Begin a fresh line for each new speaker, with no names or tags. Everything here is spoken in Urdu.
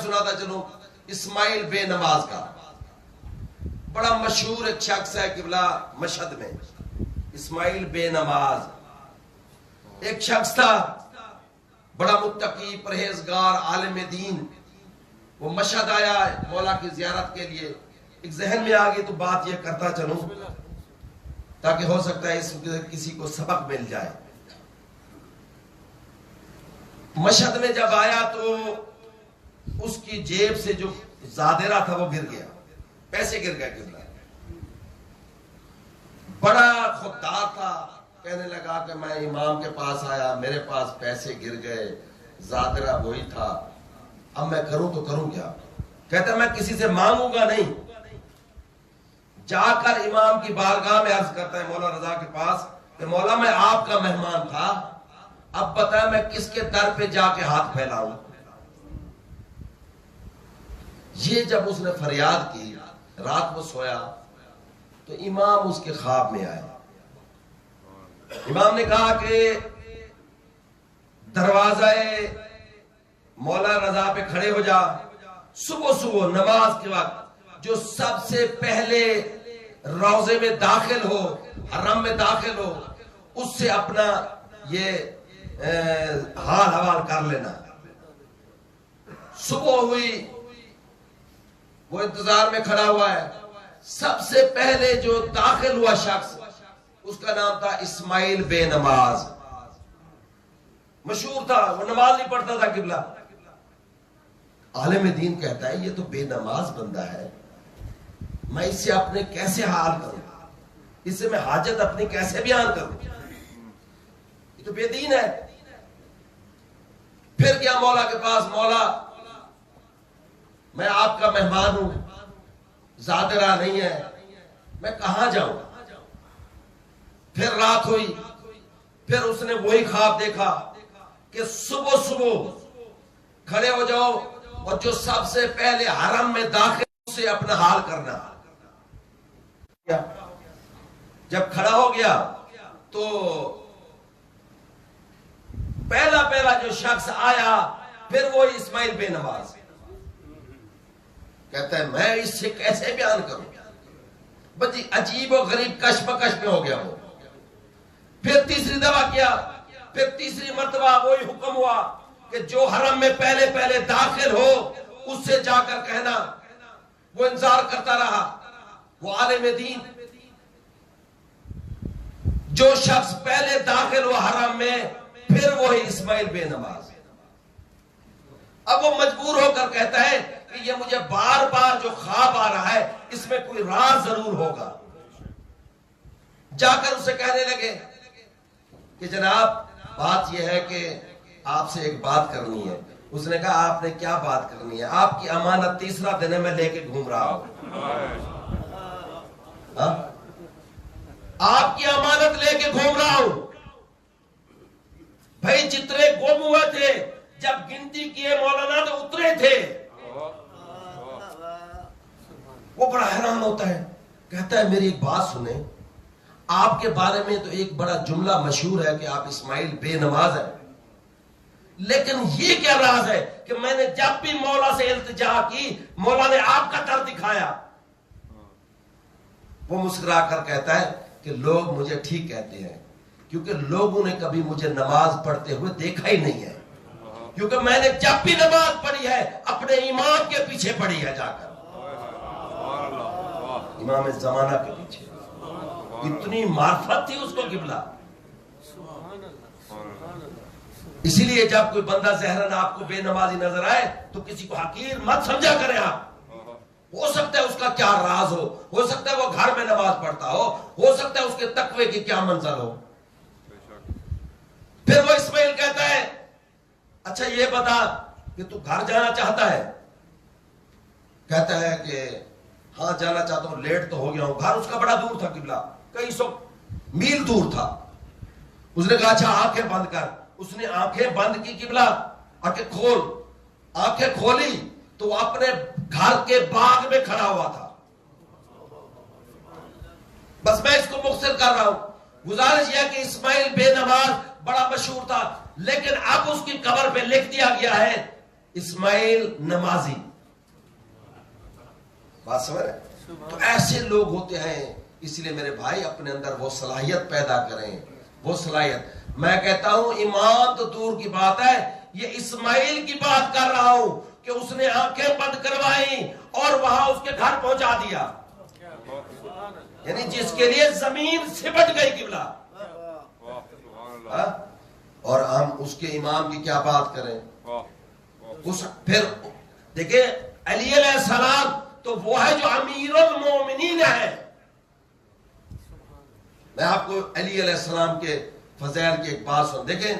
سناتا چلوں اسماعیل بے نماز کا. بڑا مشہور ایک شخص ہے قبلہ مشہد میں، اسماعیل بے نماز. ایک شخص تھا بڑا متقی پرہیزگار عالم دین. وہ مشہد آیا مولا کی زیارت کے لیے. ایک ذہن میں آگئی تو بات یہ کرتا چلوں تاکہ ہو سکتا ہے اس کسی کو سبق مل جائے. مشہد میں جب آیا تو اس کی جیب سے جو زادرہ تھا وہ گر گیا، پیسے گر گئے قبلہ. بڑا خوددار تھا، کہنے لگا کہ میں امام کے پاس آیا، میرے پاس پیسے گر گئے، زادرہ وہی تھا، اب میں کروں تو کروں کیا؟ کہتا میں کسی سے مانگوں گا نہیں. جا کر امام کی بارگاہ میں عرض کرتا ہے مولا رضا کے پاس کہ مولا میں آپ کا مہمان تھا، اب بتائیں میں کس کے در پہ جا کے ہاتھ پھیلاؤں. یہ جب اس نے فریاد کی، رات کو سویا تو امام اس کے خواب میں آئے. امام نے کہا کہ دروازہ مولا رضا پہ کھڑے ہو جا، صبح صبح نماز کے وقت جو سب سے پہلے روضے میں داخل ہو، حرم میں داخل ہو، اس سے اپنا یہ حال حوال کر لینا. صبح ہوئی، وہ انتظار میں کھڑا ہوا ہے. سب سے پہلے جو داخل ہوا شخص اس کا نام تھا اسماعیل بے نماز. مشہور تھا، وہ نماز نہیں پڑھتا تھا قبلہ. عالم دین کہتا ہے یہ تو بے نماز بندہ ہے، میں اس سے اپنے کیسے حال کروں، اس سے میں حاجت اپنی کیسے بیان کروں، یہ تو بے دین ہے. پھر گیا مولا کے پاس، مولا میں آپ کا مہمان ہوں، زادرہ نہیں ہے، میں کہاں جاؤں. پھر رات ہوئی، پھر اس نے وہی خواب دیکھا کہ صبح صبح کھڑے ہو جاؤ اور جو سب سے پہلے حرم میں داخل اس سے اپنا حال کرنا. جب کھڑا ہو گیا تو پہلا جو شخص آیا پھر وہ اسماعیل بے نماز. کہتا ہے میں اس سے کیسے بیان کروں، بڑی عجیب و غریب کشمکش میں ہو گیا وہ. پھر تیسری دفعہ کیا، پھر تیسری مرتبہ وہی حکم ہوا کہ جو حرم میں پہلے داخل ہو اس سے جا کر کہنا. وہ انتظار کرتا رہا. وہ عالم دین جو شخص پہلے داخل ہوا حرم میں پھر وہی اسماعیل بے نماز. اب وہ مجبور ہو کر کہتا ہے کہ یہ مجھے بار بار جو خواب آ رہا ہے اس میں کوئی راز ضرور ہوگا. جا کر اسے کہنے لگے کہ جناب بات یہ ہے کہ آپ سے ایک بات کرنی ہے. اس نے کہا آپ نے کیا بات کرنی ہے؟ آپ کی امانت تیسرا دن ہے میں لے کے گھوم رہا ہوں. آپ کی امانت لے کے گھوم رہا ہوں. بھائی جتنے گم ہوئے تھے جب گنتی کیے مولانا تو اترے تھے. وہ بڑا حیران ہوتا ہے، کہتا ہے میری ایک بات سنیں، آپ کے بارے میں تو ایک بڑا جملہ مشہور ہے کہ آپ اسماعیل بے نماز ہیں، لیکن یہ کیا راز ہے کہ میں نے جب بھی مولا سے التجا کی مولا نے آپ کا در دکھایا. وہ مسکرا کر کہتا ہے کہ لوگ مجھے ٹھیک کہتے ہیں کیونکہ لوگوں نے کبھی مجھے نماز پڑھتے ہوئے دیکھا ہی نہیں ہے، کیونکہ میں نے جب بھی نماز پڑھی ہے اپنے امام کے پیچھے پڑھی ہے، جا کر امام زمانہ کے پیچھے. اتنی معرفت تھی اس کو قبلہ. اسی لیے جب کوئی بندہ ظاہراً آپ کو بے نمازی نظر آئے تو کسی کو حقیر مت سمجھا کریں. آپ ہو سکتا ہے اس کا کیا راز ہو سکتا ہے وہ گھر میں نماز پڑھتا ہو سکتا ہے اس کے تقوی کی کیا منزل ہو. پھر وہ اسماعیل کہتا ہے اچھا یہ بتا کہ تو گھر جانا چاہتا ہے؟ کہتا ہے کہ ہاں جانا چاہتا ہوں، لیٹ تو ہو گیا ہوں. گھر اس کا بڑا دور تھا قبلہ، کئی 100 میل دور تھا. اس نے کہا اچھا آنکھیں بند کر. اس نے آنکھیں بند کی قبلہ، آنکھیں کھول. آنکھیں کھولی تو وہ اپنے گھر کے باغ میں کھڑا ہوا تھا. بس میں اس کو مختصر کر رہا ہوں. گزارش یہ کہ اسماعیل بے نماز بڑا مشہور تھا، لیکن اب اس کی قبر پہ لکھ دیا گیا ہے اسماعیل نمازی، بات سمجھ رہے؟ تو ایسے لوگ ہوتے ہیں، اس لیے میرے بھائی اپنے اندر وہ صلاحیت پیدا کریں، وہ صلاحیت۔ میں کہتا ہوں ایمان تو دور کی بات ہے، یہ اسماعیل کی بات کر رہا ہوں کہ اس نے آنکھیں بند کروائی اور وہاں اس کے گھر پہنچا دیا، یعنی جس کے لیے زمین سمٹ گئی قبلہ، اور ہم اس کے امام کی کیا بات کریں؟ پھر دیکھیں علی علیہ السلام تو وہ ہے جو امیر المومنین ہے۔ میں آپ کو علی علیہ السلام کے فضائل کی ایک بات سن، دیکھیں